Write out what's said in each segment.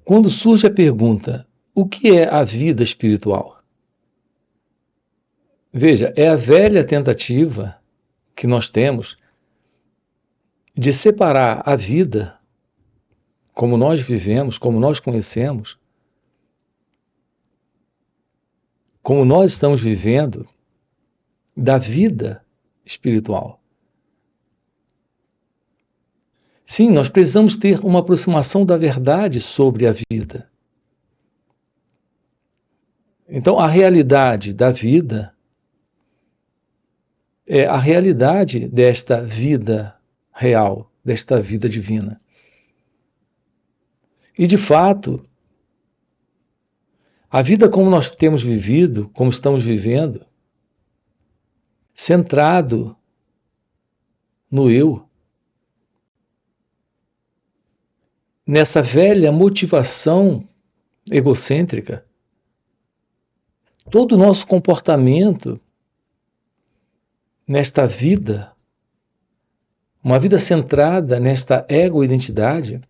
Quando surge a pergunta, o que é a vida espiritual? Veja, é a velha tentativa que nós temos de separar a vida, como nós vivemos, como nós conhecemos, como nós estamos vivendo, da vida espiritual. Sim, nós precisamos ter uma aproximação da verdade sobre a vida. Então, a realidade da vida é a realidade desta vida real, desta vida divina. E, de fato, a vida como nós temos vivido, como estamos vivendo, centrado no eu, nessa velha motivação egocêntrica, todo o nosso comportamento nesta vida, uma vida centrada nesta ego-identidade,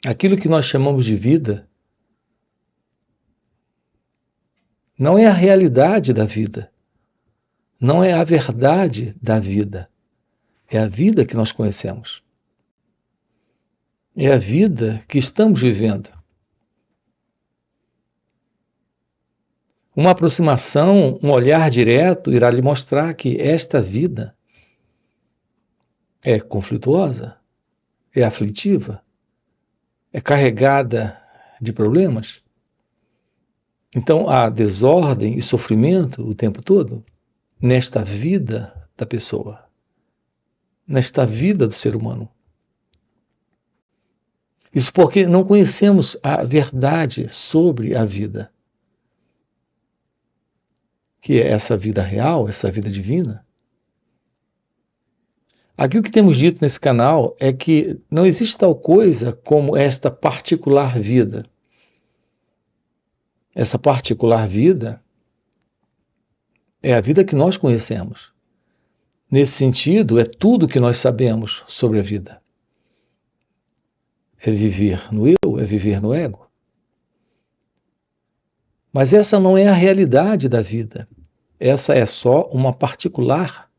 aquilo que nós chamamos de vida, não é a realidade da vida, não é a verdade da vida, é a vida que nós conhecemos. É a vida que estamos vivendo. Uma aproximação, um olhar direto irá lhe mostrar que esta vida é conflituosa, é aflitiva, é carregada de problemas. Então há desordem e sofrimento o tempo todo nesta vida da pessoa, nesta vida do ser humano. Isso porque não conhecemos a verdade sobre a vida, que é essa vida real, essa vida divina. Aqui o que temos dito nesse canal é que não existe tal coisa como esta particular vida. Essa particular vida é a vida que nós conhecemos. Nesse sentido, é tudo que nós sabemos sobre a vida. É viver no eu, é viver no ego. Mas essa não é a realidade da vida. Essa é só uma particular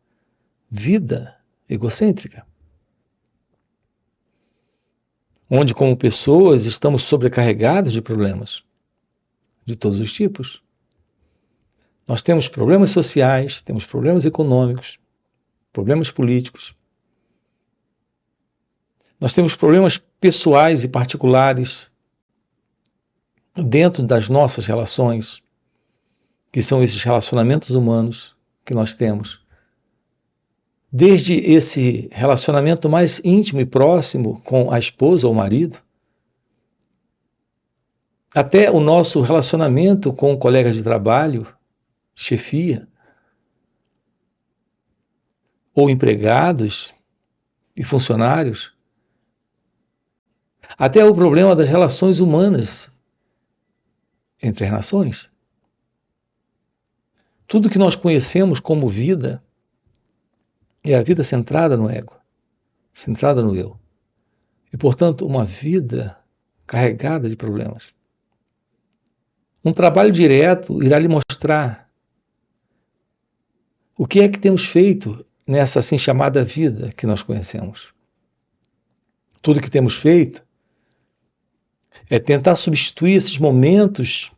vida egocêntrica, onde como pessoas estamos sobrecarregados de problemas de todos os tipos. Nós temos problemas sociais, temos problemas econômicos, problemas políticos. Nós temos problemas pessoais e particulares dentro das nossas relações, que são esses relacionamentos humanos que nós temos. Desde esse relacionamento mais íntimo e próximo com a esposa ou o marido, até o nosso relacionamento com colegas de trabalho, chefia, ou empregados e funcionários, até o problema das relações humanas entre as nações. Tudo que nós conhecemos como vida é a vida centrada no ego, centrada no eu. E, portanto, uma vida carregada de problemas. Um trabalho direto irá lhe mostrar o que é que temos feito nessa assim chamada vida que nós conhecemos. Tudo que temos feito é tentar substituir esses momentos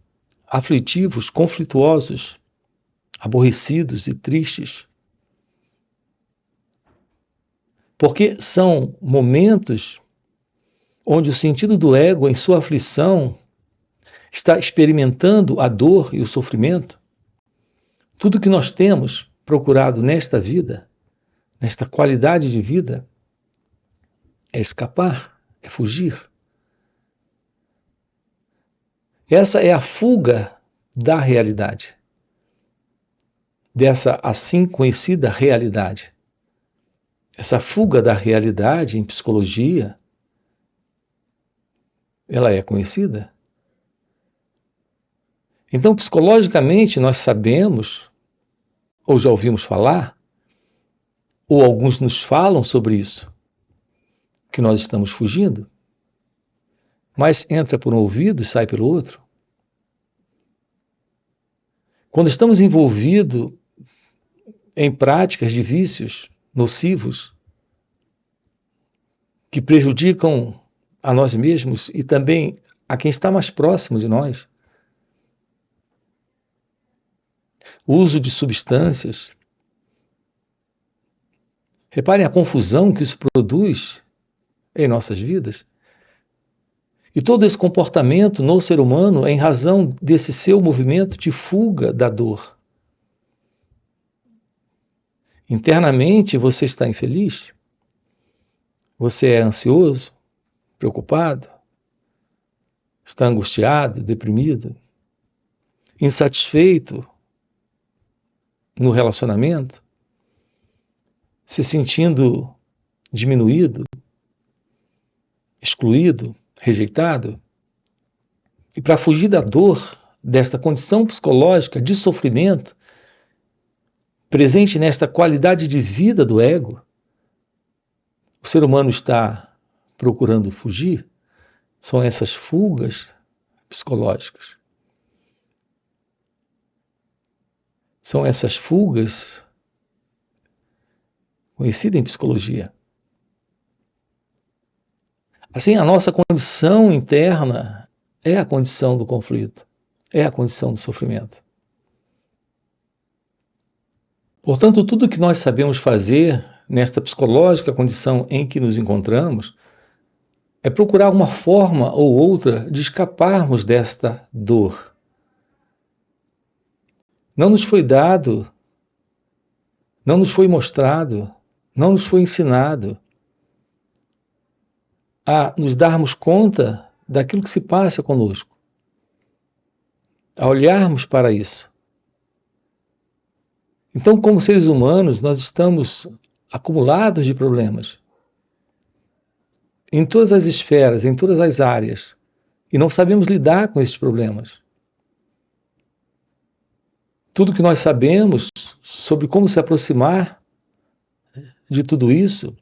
aflitivos, conflituosos, aborrecidos e tristes. Porque são momentos onde o sentido do ego, em sua aflição, está experimentando a dor e o sofrimento. Tudo que nós temos procurado nesta vida, nesta qualidade de vida, é escapar, é fugir. Essa é a fuga da realidade, dessa assim conhecida realidade. Essa fuga da realidade em psicologia, ela é conhecida. Então, psicologicamente, nós sabemos, ou já ouvimos falar, ou alguns nos falam sobre isso, que nós estamos fugindo. mas entra por um ouvido e sai pelo outro. Quando estamos envolvidos em práticas de vícios nocivos que prejudicam a nós mesmos e também a quem está mais próximo de nós, o uso de substâncias, reparem a confusão que isso produz em nossas vidas. E todo esse comportamento no ser humano é em razão desse seu movimento de fuga da dor. Internamente você está infeliz? Você é ansioso, preocupado, está angustiado, deprimido, insatisfeito no relacionamento, se sentindo diminuído, excluído, rejeitado. E para fugir da dor, desta condição psicológica de sofrimento, presente nesta qualidade de vida do ego, o ser humano está procurando fugir, são essas fugas psicológicas. São essas fugas conhecidas em psicologia. Assim, a nossa condição interna é a condição do conflito, é a condição do sofrimento. Portanto, tudo que nós sabemos fazer nesta psicológica condição em que nos encontramos é procurar uma forma ou outra de escaparmos desta dor. Não nos foi dado, não nos foi mostrado, não nos foi ensinado a nos darmos conta daquilo que se passa conosco, a olharmos para isso. Então, como seres humanos, nós estamos acumulados de problemas em todas as esferas, em todas as áreas, e não sabemos lidar com esses problemas. Tudo que nós sabemos sobre como se aproximar de tudo isso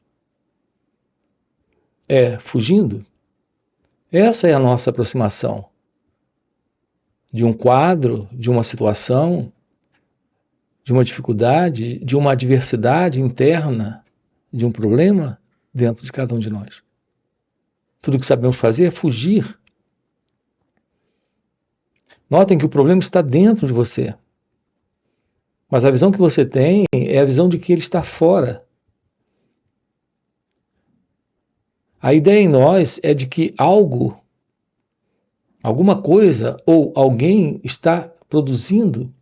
é fugindo. Essa é a nossa aproximação de um quadro, de uma situação, de uma dificuldade, de uma adversidade interna, de um problema dentro de cada um de nós. Tudo que sabemos fazer é fugir. Notem que o problema está dentro de você. Mas a visão que você tem é a visão de que ele está fora. A ideia em nós é de que algo, alguma coisa ou alguém está produzindo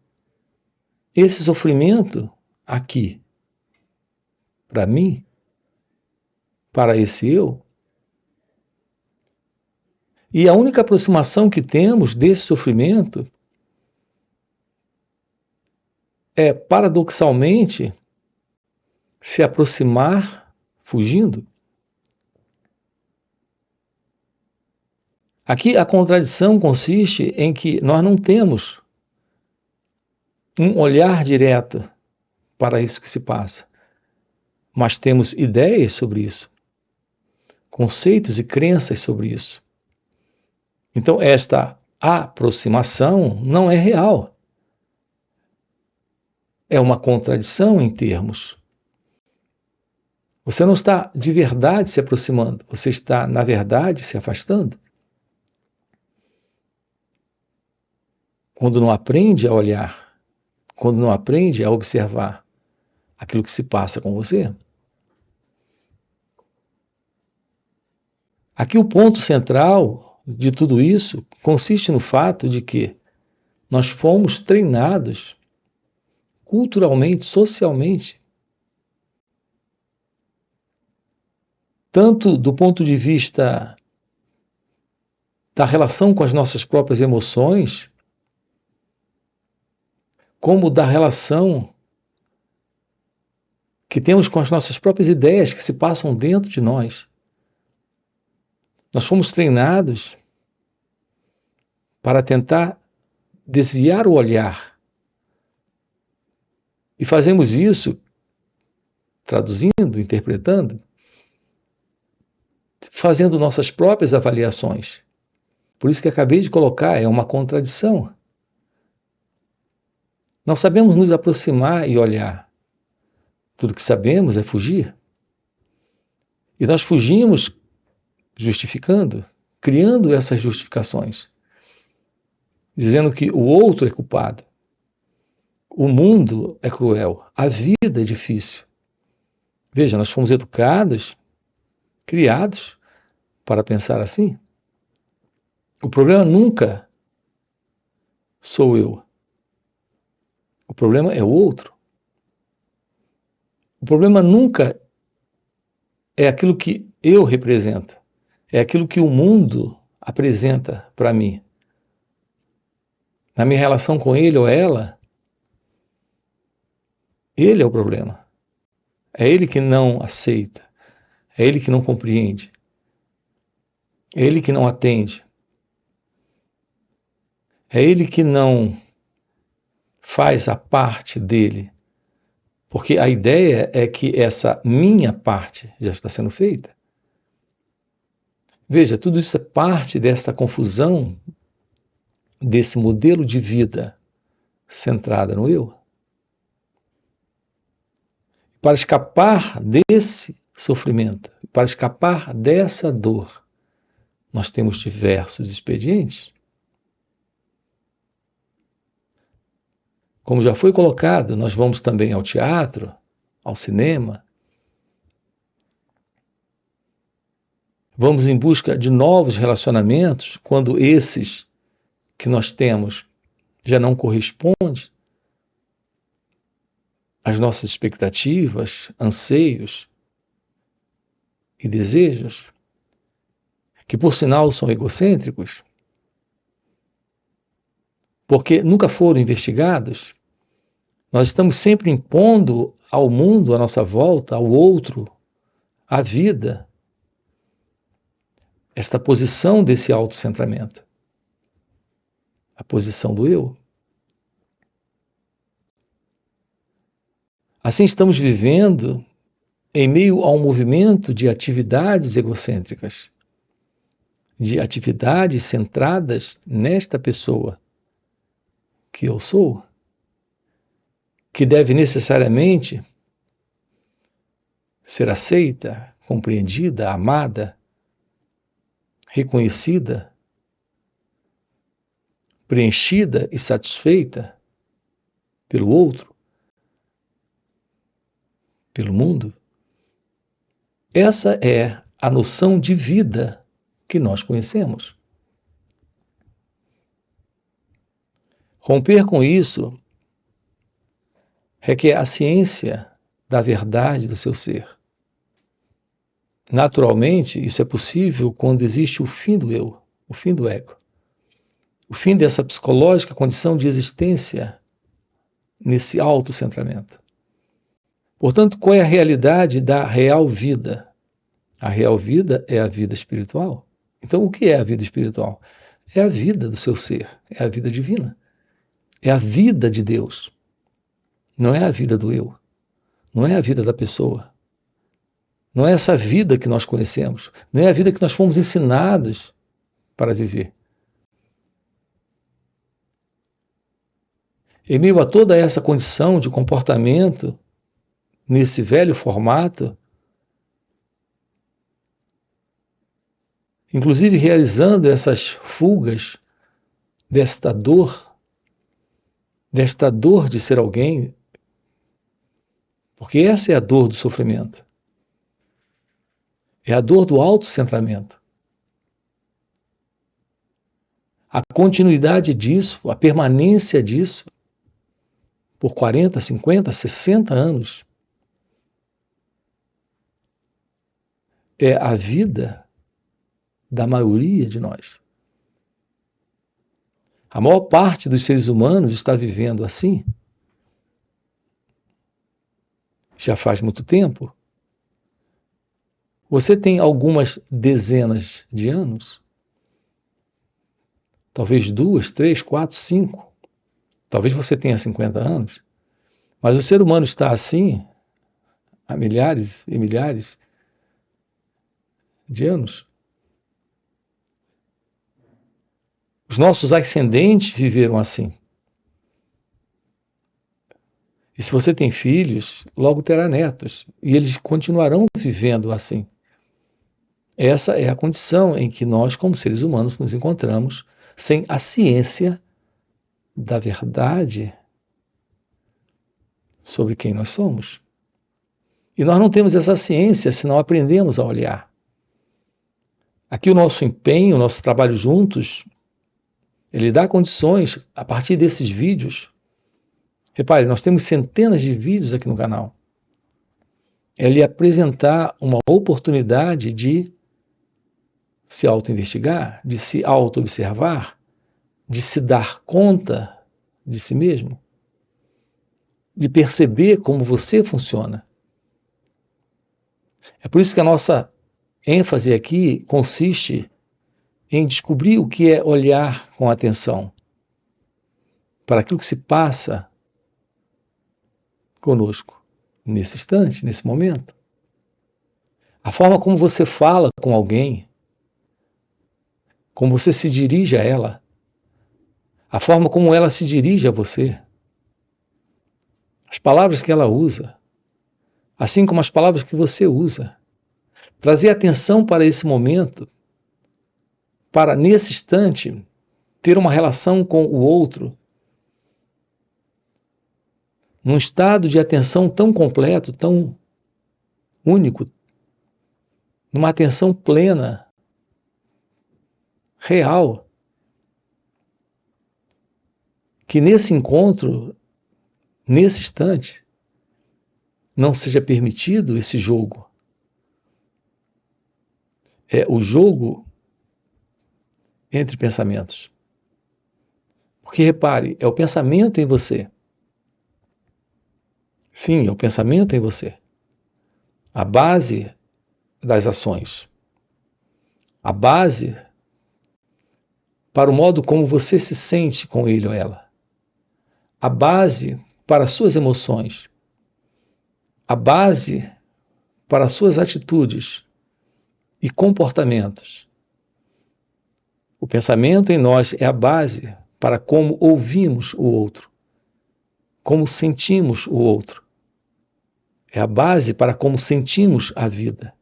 esse sofrimento aqui, para mim, para esse eu. E a única aproximação que temos desse sofrimento é, paradoxalmente, se aproximar fugindo. Aqui a contradição consiste em que nós não temos um olhar direto para isso que se passa, mas temos ideias sobre isso, conceitos e crenças sobre isso. Então, esta aproximação não é real. É uma contradição em termos. Você não está de verdade se aproximando, você está, na verdade, se afastando. Quando não aprende a olhar, quando não aprende a observar aquilo que se passa com você. Aqui o ponto central de tudo isso consiste no fato de que nós fomos treinados culturalmente, socialmente, tanto do ponto de vista da relação com as nossas próprias emoções, como da relação que temos com as nossas próprias ideias que se passam dentro de nós. Nós fomos treinados para tentar desviar o olhar. E fazemos isso, traduzindo, interpretando, fazendo nossas próprias avaliações Por isso que acabei de colocar, é uma contradição. Não sabemos nos aproximar e olhar. Tudo que sabemos é fugir. E nós fugimos justificando, criando essas justificações, dizendo que o outro é culpado, o mundo é cruel, a vida é difícil. Veja, nós fomos educados, criados para pensar assim. O problema nunca sou eu. O problema é o outro. O problema nunca é aquilo que eu represento. É aquilo que o mundo apresenta para mim. Na minha relação com ele ou ela, ele é o problema. É ele que não aceita. É ele que não compreende. É ele que não atende. É ele que não faz a parte dele. Porque a ideia é que essa minha parte já está sendo feita. Veja, tudo isso é parte dessa confusão, desse modelo de vida centrada no eu. Para escapar desse sofrimento, para escapar dessa dor, nós temos diversos expedientes. Como já foi colocado, nós vamos também ao teatro, ao cinema. Vamos em busca de novos relacionamentos quando esses que nós temos já não correspondem às nossas expectativas, anseios e desejos, que por sinal são egocêntricos, porque nunca foram investigados. Nós estamos sempre impondo ao mundo à nossa volta, ao outro, à vida, esta posição desse autocentramento, a posição do eu. Assim estamos vivendo em meio a um movimento de atividades egocêntricas, de atividades centradas nesta pessoa que eu sou, que deve necessariamente ser aceita, compreendida, amada, reconhecida, preenchida e satisfeita pelo outro, pelo mundo. Essa é a noção de vida que nós conhecemos. Romper com isso requer a ciência da verdade do seu ser. Naturalmente, isso é possível quando existe o fim do eu, o fim do ego. O fim dessa psicológica condição de existência nesse autocentramento. Portanto, qual é a realidade da real vida? A real vida é a vida espiritual. Então, o que é a vida espiritual? É a vida do seu ser, é a vida divina. É a vida de Deus. Não é a vida do eu. Não é a vida da pessoa. Não é essa vida que nós conhecemos. Não é a vida que nós fomos ensinados para viver. Em meio a toda essa condição de comportamento, nesse velho formato, inclusive realizando essas fugas desta dor de ser alguém, porque essa é a dor do sofrimento. É a dor do autocentramento. A continuidade disso, a permanência disso, por 40, 50, 60 anos, é a vida da maioria de nós. A maior parte dos seres humanos está vivendo assim. Já faz muito tempo. Você tem algumas dezenas de anos, talvez 2, 3, 4, 5. Talvez você tenha 50 anos, mas o ser humano está assim há milhares e milhares de anos. Os nossos ascendentes viveram assim. E se você tem filhos, logo terá netos. E eles continuarão vivendo assim. Essa é a condição em que nós, como seres humanos, nos encontramos sem a ciência da verdade sobre quem nós somos. E nós não temos essa ciência se não aprendemos a olhar. Aqui o nosso empenho, o nosso trabalho juntos, ele dá condições, a partir desses vídeos. Repare, nós temos centenas de vídeos aqui no canal. É lhe apresentar uma oportunidade de se auto-investigar, de se auto-observar, de se dar conta de si mesmo, de perceber como você funciona. É por isso que a nossa ênfase aqui consiste em descobrir o que é olhar com atenção para aquilo que se passa conosco, nesse instante, nesse momento. A forma como você fala com alguém, como você se dirige a ela, a forma como ela se dirige a você, as palavras que ela usa, assim como as palavras que você usa. Trazer atenção para esse momento, para, nesse instante, ter uma relação com o outro, num estado de atenção tão completo, tão único, numa atenção plena, real, que nesse encontro, nesse instante, não seja permitido esse jogo. É o jogo entre pensamentos. Porque, repare, é o pensamento em você. Sim, é o pensamento em você. A base das ações. A base para o modo como você se sente com ele ou ela. A base para as suas emoções. A base para as suas atitudes e comportamentos. O pensamento em nós é a base para como ouvimos o outro, como sentimos o outro. É a base para como sentimos a vida.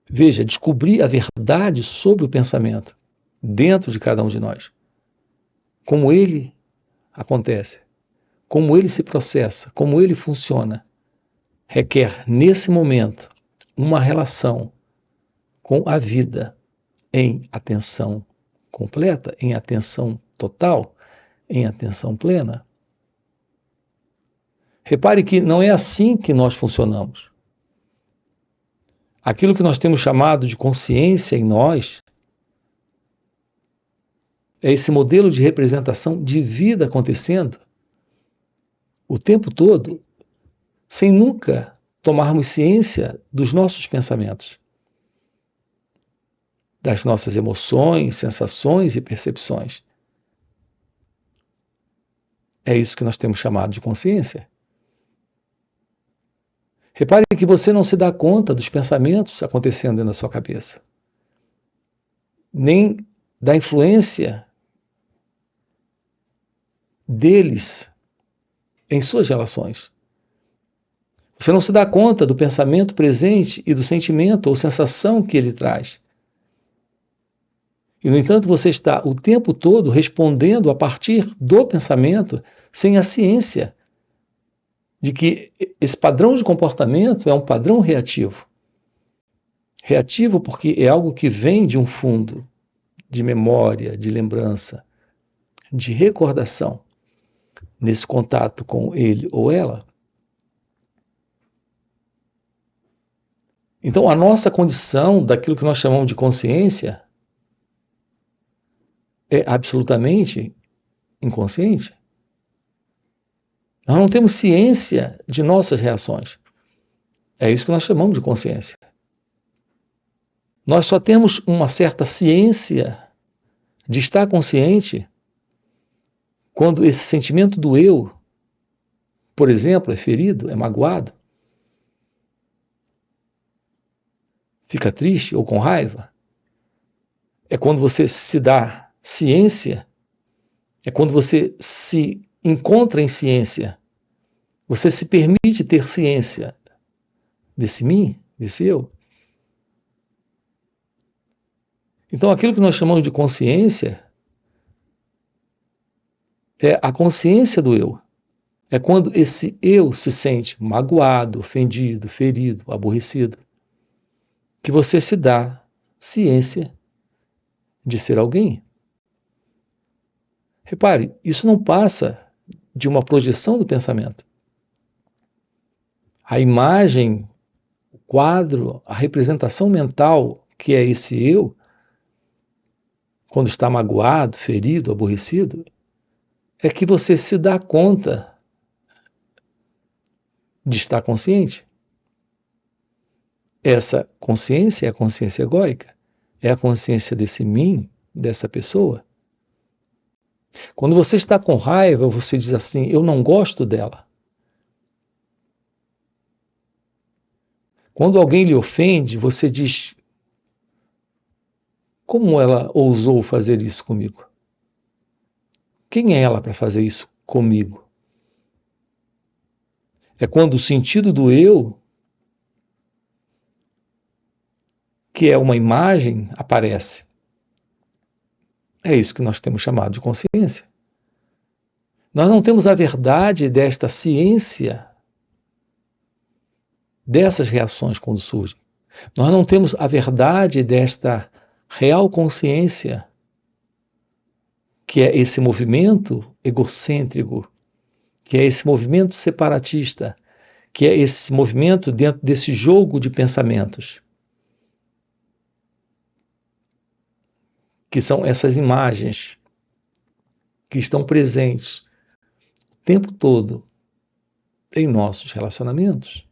Veja, descobrir a verdade sobre o pensamento dentro de cada um de nós. Como ele acontece, como ele se processa, como ele funciona, requer, nesse momento, uma relação com a vida em atenção completa, em atenção total, em atenção plena. Repare que não é assim que nós funcionamos. Aquilo que nós temos chamado de consciência em nós é esse modelo de representação de vida acontecendo o tempo todo, sem nunca tomarmos ciência dos nossos pensamentos, das nossas emoções, sensações e percepções. É isso que nós temos chamado de consciência. Repare que você não se dá conta dos pensamentos acontecendo dentro da sua cabeça, nem da influência deles em suas relações. Você não se dá conta do pensamento presente e do sentimento ou sensação que ele traz. E, no entanto, você está o tempo todo respondendo a partir do pensamento sem a ciência de que esse padrão de comportamento é um padrão reativo. Reativo porque é algo que vem de um fundo de memória, de lembrança, de recordação, nesse contato com ele ou ela. Então, a nossa condição daquilo que nós chamamos de consciência é absolutamente inconsciente. Nós não temos ciência de nossas reações. É isso que nós chamamos de consciência. Nós só temos uma certa ciência de estar consciente quando esse sentimento do eu, por exemplo, é ferido, é magoado, fica triste ou com raiva. é quando você se dá ciência, é quando você se encontra em ciência, você se permite ter ciência desse mim, desse eu. Então, aquilo que nós chamamos de consciência é a consciência do eu. É quando esse eu se sente magoado, ofendido, ferido, aborrecido, que você se dá ciência de ser alguém. Repare, isso não passa de uma projeção do pensamento. A imagem, o quadro, a representação mental que é esse eu, quando está magoado, ferido, aborrecido, é que você se dá conta de estar consciente. Essa consciência é a consciência egóica, é a consciência desse mim, dessa pessoa. Quando você está com raiva, você diz assim, eu não gosto dela. Quando alguém lhe ofende, você diz, como ela ousou fazer isso comigo? Quem é ela para fazer isso comigo? É quando o sentido do eu, que é uma imagem, aparece. É isso que nós temos chamado de consciência. Nós não temos a verdade desta ciência, dessas reações quando surgem. Nós não temos a verdade desta real consciência, que é esse movimento egocêntrico, que é esse movimento separatista, que é esse movimento dentro desse jogo de pensamentos, que são essas imagens que estão presentes o tempo todo em nossos relacionamentos.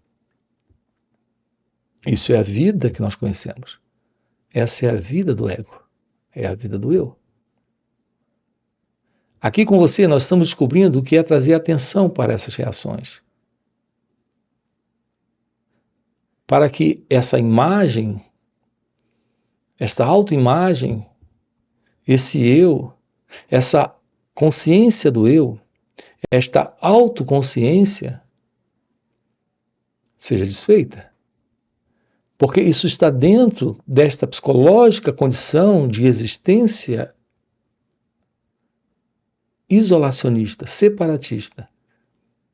Isso é a vida que nós conhecemos. Essa é a vida do ego, é a vida do eu. Aqui com você nós estamos descobrindo o que é trazer atenção para essas reações. Para que essa imagem, esta autoimagem, esse eu, essa consciência do eu, esta autoconsciência seja desfeita. Porque isso está dentro desta psicológica condição de existência isolacionista, separatista.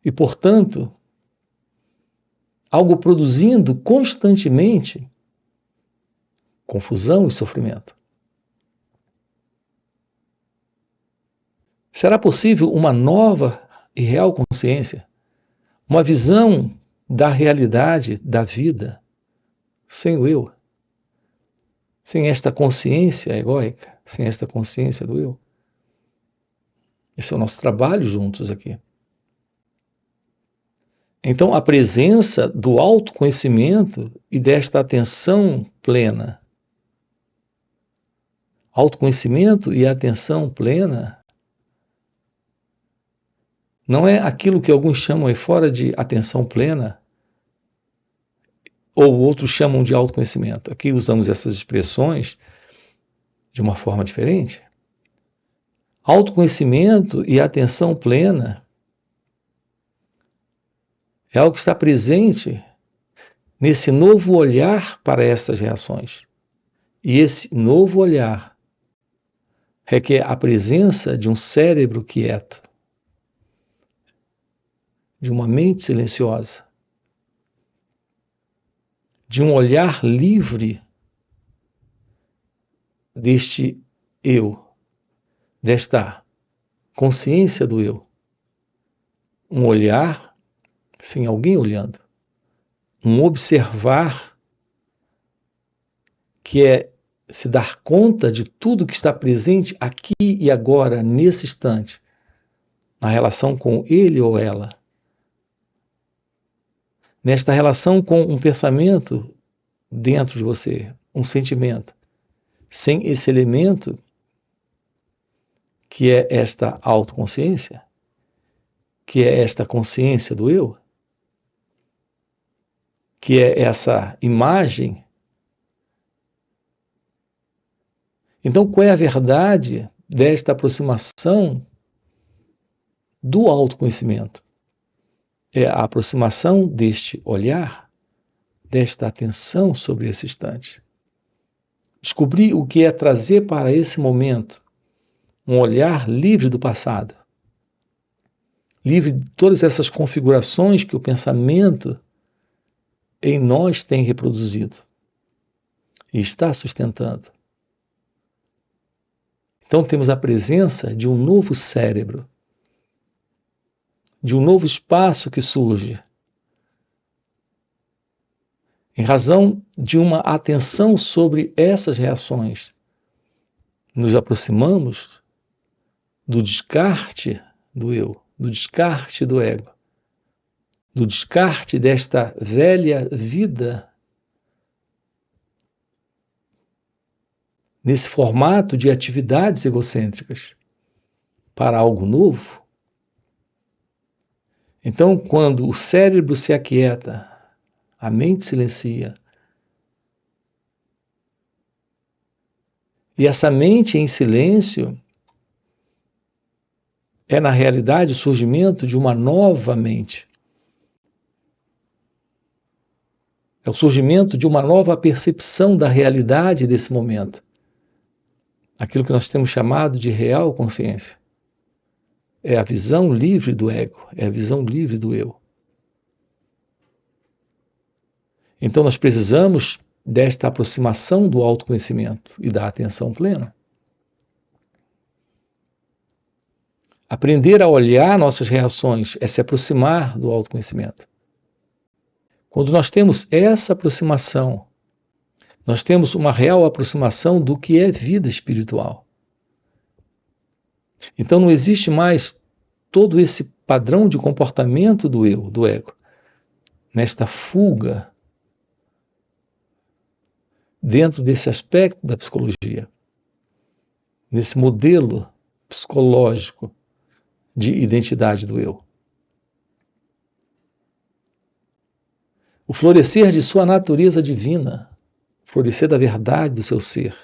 E, portanto, algo produzindo constantemente confusão e sofrimento. Será possível uma nova e real consciência, uma visão da realidade da vida, sem o eu, sem esta consciência egóica, sem esta consciência do eu? Esse é o nosso trabalho juntos aqui. Então, a presença do autoconhecimento e desta atenção plena. Autoconhecimento e atenção plena não é aquilo que alguns chamam aí fora de atenção plena, ou outros chamam de autoconhecimento. Aqui usamos essas expressões de uma forma diferente. Autoconhecimento e atenção plena é algo que está presente nesse novo olhar para essas reações. E esse novo olhar requer a presença de um cérebro quieto, de uma mente silenciosa, de um olhar livre deste eu, desta consciência do eu. Um olhar sem alguém olhando. Um observar que é se dar conta de tudo que está presente aqui e agora, nesse instante, na relação com ele ou ela. Nesta relação com um pensamento dentro de você, um sentimento. Sem esse elemento, que é esta autoconsciência, que é esta consciência do eu, que é essa imagem Então, qual é a verdade desta aproximação do autoconhecimento? É a aproximação deste olhar, desta atenção sobre esse instante. Descobrir o que é trazer para esse momento um olhar livre do passado, livre de todas essas configurações que o pensamento em nós tem reproduzido e está sustentando. Então temos a presença de um novo cérebro, de um novo espaço que surge, em razão de uma atenção sobre essas reações. Nos aproximamos do descarte do eu, do descarte do ego, do descarte desta velha vida nesse formato de atividades egocêntricas para algo novo. Então, quando o cérebro se aquieta, a mente silencia, e essa mente em silêncio é, na realidade, o surgimento de uma nova mente. É o surgimento de uma nova percepção da realidade desse momento. Aquilo que nós temos chamado de real consciência. É a visão livre do ego, é a visão livre do eu. Então nós precisamos desta aproximação do autoconhecimento e da atenção plena. Aprender a olhar nossas reações é se aproximar do autoconhecimento. Quando nós temos essa aproximação, nós temos uma real aproximação do que é vida espiritual. Então não existe mais todo esse padrão de comportamento do eu, do ego, nesta fuga dentro desse aspecto da psicologia, nesse modelo psicológico de identidade do eu. O florescer de sua natureza divina, o florescer da verdade do seu ser,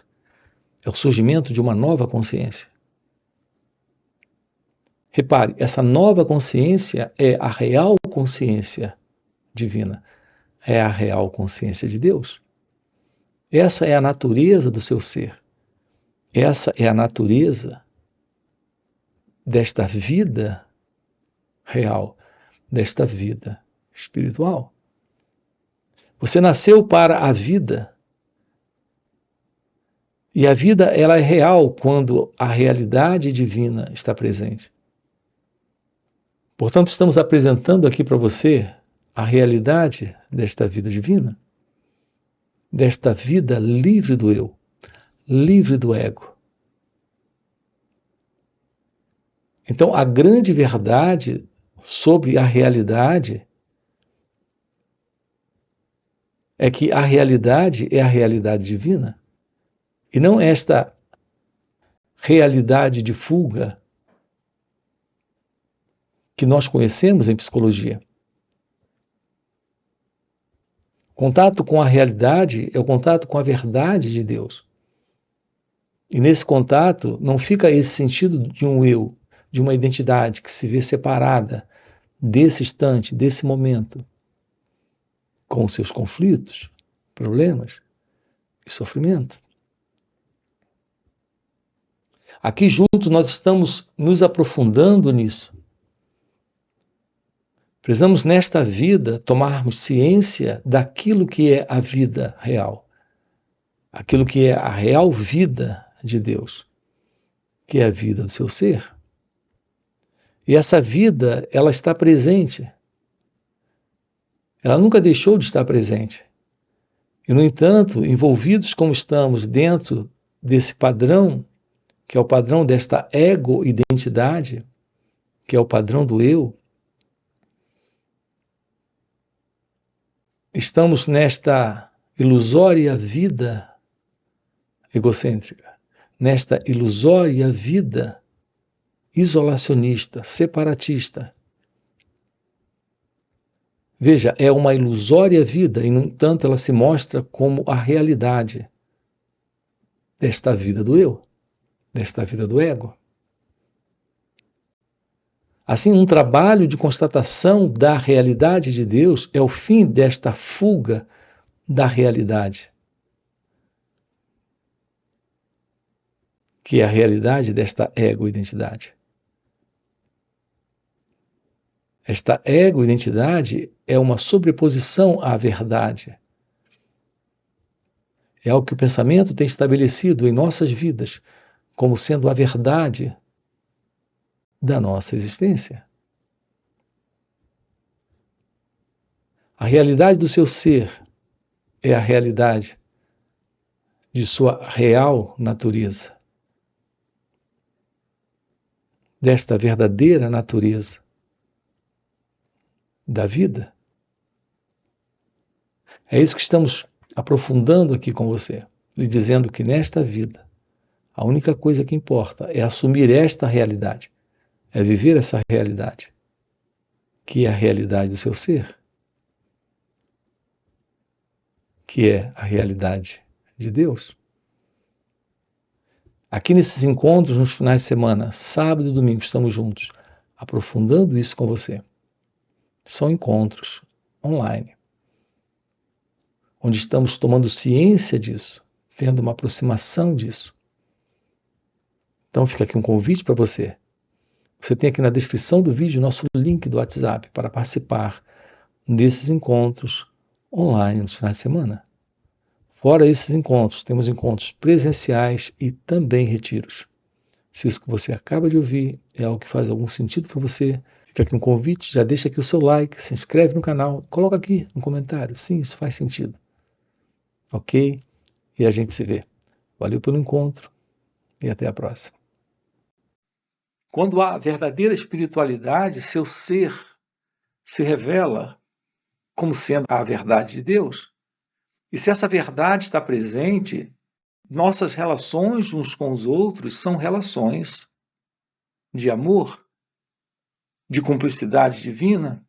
é o surgimento de uma nova consciência. Repare, essa nova consciência é a real consciência divina, é a real consciência de Deus. Essa é a natureza do seu ser. Essa é a natureza desta vida real, desta vida espiritual. Você nasceu para a vida. E a vida, ela é real quando a realidade divina está presente. Portanto, estamos apresentando aqui para você a realidade desta vida divina, desta vida livre do eu, livre do ego. Então, a grande verdade sobre a realidade é que a realidade é a realidade divina e não esta realidade de fuga que nós conhecemos em psicologia. Contato com a realidade é o contato com a verdade de Deus. E nesse contato não fica esse sentido de um eu, de uma identidade que se vê separada desse instante, desse momento, com seus conflitos, problemas e sofrimento. Aqui juntos nós estamos nos aprofundando nisso. Precisamos nesta vida tomarmos ciência daquilo que é a vida real, aquilo que é a real vida de Deus, que é a vida do seu ser. E essa vida, ela está presente. Ela nunca deixou de estar presente. E, no entanto, envolvidos como estamos dentro desse padrão, que é o padrão desta ego-identidade, que é o padrão do eu, estamos nesta ilusória vida egocêntrica, nesta ilusória vida isolacionista, separatista. Veja, é uma ilusória vida e, no entanto, ela se mostra como a realidade. desta vida do eu, desta vida do ego. Assim, um trabalho de constatação da realidade de Deus é o fim desta fuga da realidade, que é a realidade desta ego-identidade. Esta ego-identidade é uma sobreposição à verdade. É algo que o pensamento tem estabelecido em nossas vidas como sendo a verdade da nossa existência. A realidade do seu ser é a realidade de sua real natureza, desta verdadeira natureza da vida. É isso que estamos aprofundando aqui com você, lhe dizendo que nesta vida, a única coisa que importa é assumir esta realidade, é viver essa realidade, que é a realidade do seu ser, que é a realidade de Deus. Aqui nesses encontros, nos finais de semana, sábado e domingo, estamos juntos, aprofundando isso com você. São encontros online, onde estamos tomando ciência disso, tendo uma aproximação disso. Então fica aqui um convite para você. Você tem aqui na descrição do vídeo nosso link do WhatsApp para participar desses encontros online nos finais de semana. Fora esses encontros, temos encontros presenciais e também retiros. Se isso que você acaba de ouvir é algo que faz algum sentido para você, fica aqui um convite, já deixa aqui o seu like, se inscreve no canal, coloca aqui no comentário, sim, isso faz sentido. Ok? E a gente se vê. Valeu pelo encontro e até a próxima. Quando há verdadeira espiritualidade, seu ser se revela como sendo a verdade de Deus. E se essa verdade está presente, nossas relações uns com os outros são relações de amor, de cumplicidade divina,